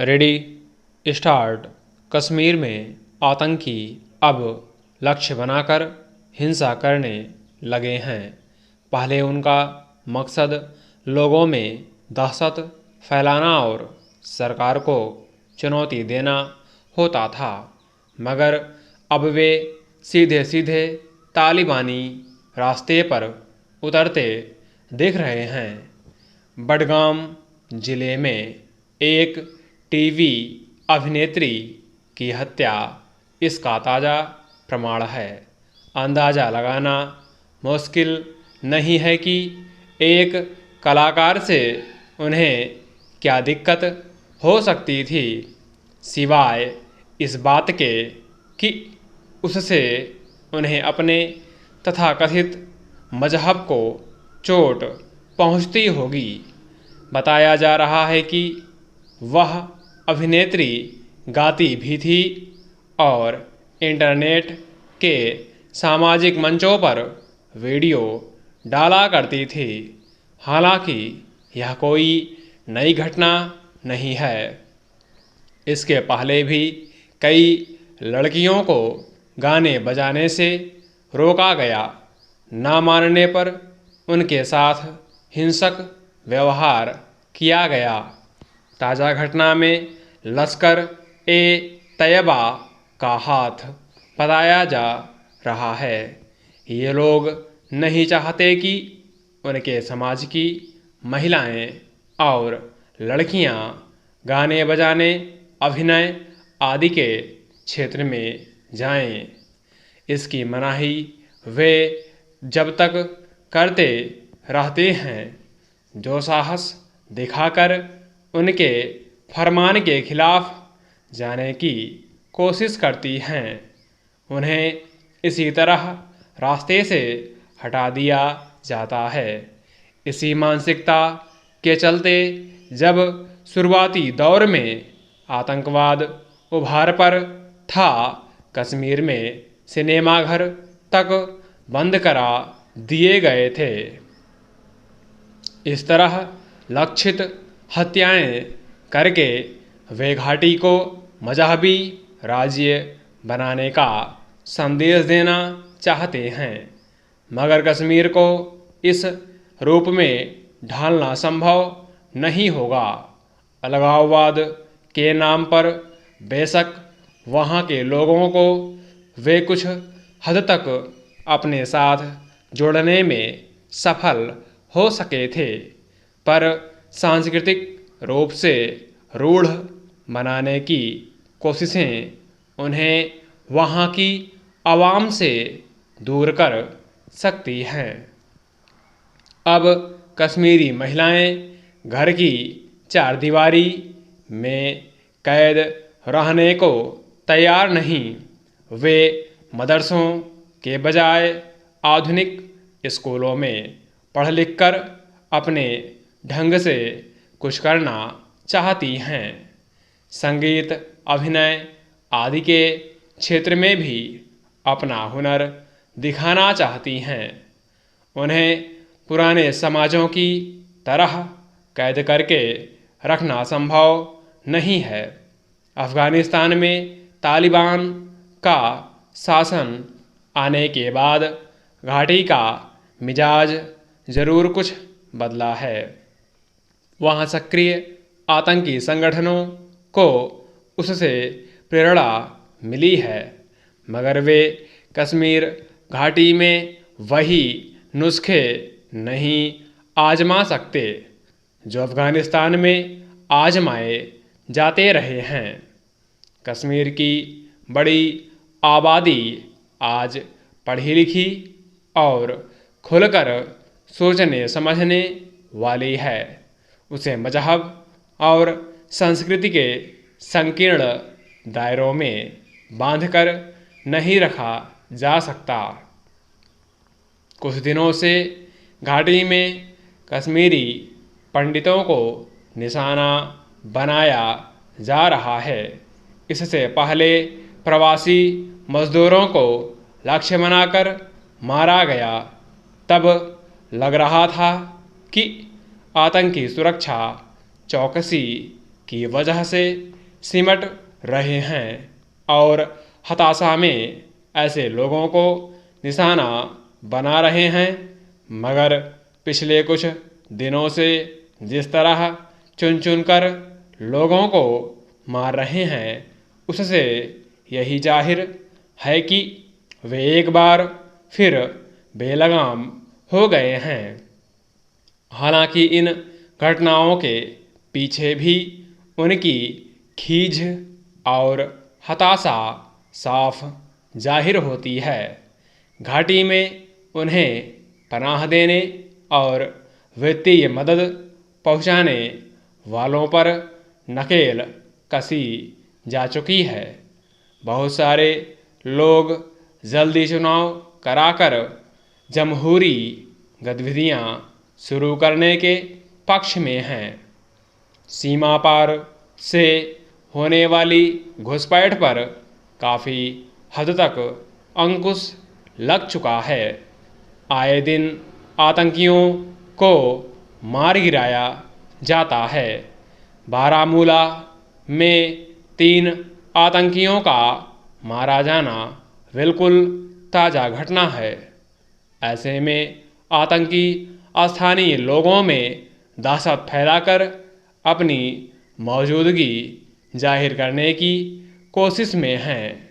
Ready start. Kashmir में आतंकी अब लक्ष्य बनाकर हिंसा करने लगे हैं। पहले उनका मकसद लोगों में दहशत फैलाना और सरकार को चुनौती देना होता था, मगर अब वे सीधे सीधे तालिबानी रास्ते पर उतरते दिख रहे हैं। बडगाम जिले में एक टीवी अभिनेत्री की हत्या इसका ताज़ा प्रमाण है। अंदाज़ा लगाना मुश्किल नहीं है कि एक कलाकार से उन्हें क्या दिक्कत हो सकती थी, सिवाय इस बात के कि उससे उन्हें अपने तथाकथित मजहब को चोट पहुंचती होगी। बताया जा रहा है कि वह अभिनेत्री गाती भी थी और इंटरनेट के सामाजिक मंचों पर वीडियो डाला करती थी। हालांकि यह कोई नई घटना नहीं है। इसके पहले भी कई लड़कियों को गाने बजाने से रोका गया। ना मानने पर उनके साथ हिंसक व्यवहार किया गया। ताज़ा घटना में लश्कर ए तैयबा का हाथ बताया जा रहा है। ये लोग नहीं चाहते कि उनके समाज की महिलाएं और लड़कियां गाने बजाने, अभिनय आदि के क्षेत्र में जाएं। इसकी मनाही वे जब तक करते रहते हैं जो साहस दिखाकर उनके फरमान के खिलाफ जाने की कोशिश करती हैं, उन्हें इसी तरह रास्ते से हटा दिया जाता है। इसी मानसिकता के चलते जब शुरुआती दौर में आतंकवाद उभार पर था, कश्मीर में सिनेमाघर तक बंद करा दिए गए थे। इस तरह लक्षित हत्याएं करके वे घाटी को मजहबी राज्य बनाने का संदेश देना चाहते हैं, मगर कश्मीर को इस रूप में ढालना संभव नहीं होगा। अलगाववाद के नाम पर बेशक वहाँ के लोगों को वे कुछ हद तक अपने साथ जोड़ने में सफल हो सके थे, पर सांस्कृतिक रूप से रूढ़ बनाने की कोशिशें उन्हें वहाँ की आवाम से दूर कर सकती हैं। अब कश्मीरी महिलाएं घर की चारदीवारी में कैद रहने को तैयार नहीं। वे मदरसों के बजाय आधुनिक स्कूलों में पढ़ लिख कर अपने ढंग से कुछ करना चाहती हैं। संगीत, अभिनय आदि के क्षेत्र में भी अपना हुनर दिखाना चाहती हैं। उन्हें पुराने समाजों की तरह कैद करके रखना संभव नहीं है। अफ़गानिस्तान में तालिबान का शासन आने के बाद घाटी का मिजाज ज़रूर कुछ बदला है। वहाँ सक्रिय आतंकी संगठनों को उससे प्रेरणा मिली है, मगर वे कश्मीर घाटी में वही नुस्खे नहीं आजमा सकते जो अफ़गानिस्तान में आजमाए जाते रहे हैं। कश्मीर की बड़ी आबादी आज पढ़ी लिखी और खुलकर सोचने समझने वाली है। उसे मजहब और संस्कृति के संकीर्ण दायरों में बांधकर नहीं रखा जा सकता। कुछ दिनों से घाटी में कश्मीरी पंडितों को निशाना बनाया जा रहा है। इससे पहले प्रवासी मजदूरों को लक्ष्य बनाकर मारा गया। तब लग रहा था कि आतंकी सुरक्षा चौकसी की वजह से सिमट रहे हैं और हताशा में ऐसे लोगों को निशाना बना रहे हैं। मगर पिछले कुछ दिनों से जिस तरह चुन चुन कर लोगों को मार रहे हैं, उससे यही जाहिर है कि वे एक बार फिर बेलगाम हो गए हैं। हालांकि इन घटनाओं के पीछे भी उनकी खीज और हताशा साफ जाहिर होती है। घाटी में उन्हें पनाह देने और वित्तीय मदद पहुंचाने वालों पर नकेल कसी जा चुकी है। बहुत सारे लोग जल्दी चुनाव कराकर जमहूरी गतिविधियां शुरू करने के पक्ष में हैं। सीमा पार से होने वाली घुसपैठ पर काफ़ी हद तक अंकुश लग चुका है। आए दिन आतंकियों को मार गिराया जाता है। बारामूला में 3 आतंकियों का मारा जाना बिल्कुल ताज़ा घटना है। ऐसे में आतंकी स्थानीय लोगों में दहशत फैलाकर अपनी मौजूदगी जाहिर करने की कोशिश में हैं।